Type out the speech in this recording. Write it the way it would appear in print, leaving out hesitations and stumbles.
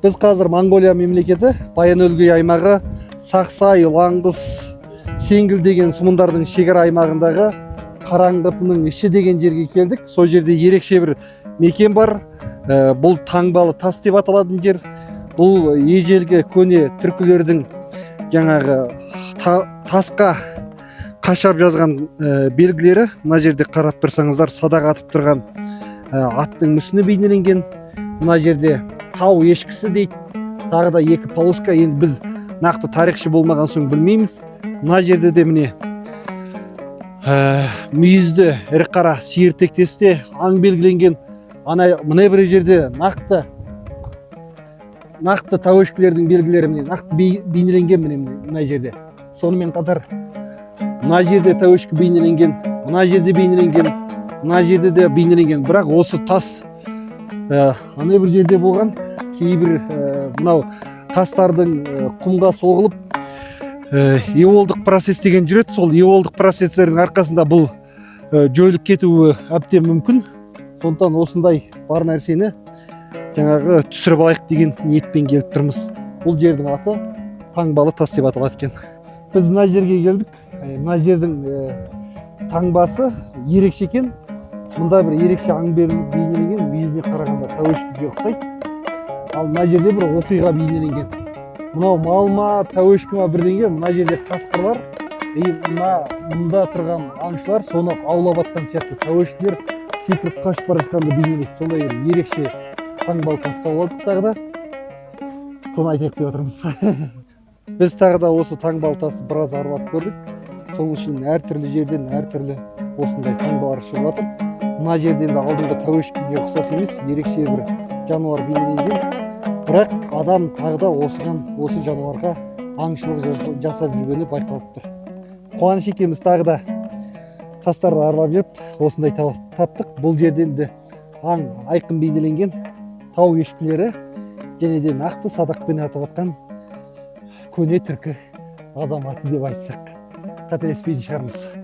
Біз қазір Монголия мемлекеті Баян-Өлгей аймағы Сақсай, Ұланғыз, Сеңгіл деген сұмындардың шекара аймағындағы Қараңғытының іші деген жерге келдік. Сол жерде ерекше бір мекен бар. Бұл таңбалы тас деп аталатын жер. Бұл ежелгі көне түркілердің жаңағы тасқа қашап жазған белгілері. Мына жерде қарап тұрсаңыздар, садақ атып тұрған аттың мүсіні бейнеленген. Мына жерде тау ешкісі дейді. Тағы да екі полоска. Енді біз нақты тарихшы болмаған соң білмейміз. Мына жерде де міне мүйізді ірі қара сиыр тектесте аң белгіленген. Мына бір жерде нақты тау ешкілердің белгілері міне нақты бейнеленген мына жерде. Сонымен қатар мына жерде тау ешкі бейнеленген, мына жерде бейнеленген, мына жерде де бейнеленген. Бірақ осы тас ана бір жерде болған. Кейбір мынау тастардың құмға соғылып эолдық процесс деген жүреді. Сол эолдық процесстердің арқасында бұл жойылып кетуі әбден мүмкін. Сондықтан осындай бар нәрсені жаңағы түсіріп алайық деген ниетпен келіп тұрмыз. Бұл жердің аты таңбалы тас деп аталады екен. Біз мына жерге келдік. Мына жердің таңбасы ерекше екен. Мұнда бір ерекше аң бейнеленген, мүйізіне қарағанда тау ешкіге ұқсайды. Ал мына жерде бір оқиға бейнеленген. Мынау мал ма, тау ешкі ма бірдеңе. Мына жерде қасқырлар, мұнда тұрған аңшылар соны аулап атқан сияқты. Тау ешкілер секіріп қашып бара жатқанды бейнелейді. Сондай ерекше таңбалы тас тауып алдық тағы да. Соны айтайық деп отырмыз. Біз тағы да осы таңбалы тасты біраз аралап көрдік. Соның үшін әртүрлі жерден әртүрлі осындай таңбалар шығып жатыр. Мына жерде енді алдыңғы тау ешкіге ұқсас емес, ерекше бір жануар бейнеленген. Бірақ адам тағы да осы жануарға аңшылық жасап жүргені байқалып тұр. Қуаныш екеуміз тағы да тастарды аралап жүріп, осындай таптық. Бұл жерден де аң айқын бейнеленген тау ешкілері және де нақты садақпен атып атқан көне түркі азаматы деп айтсақ қателеспейтін шығармыз.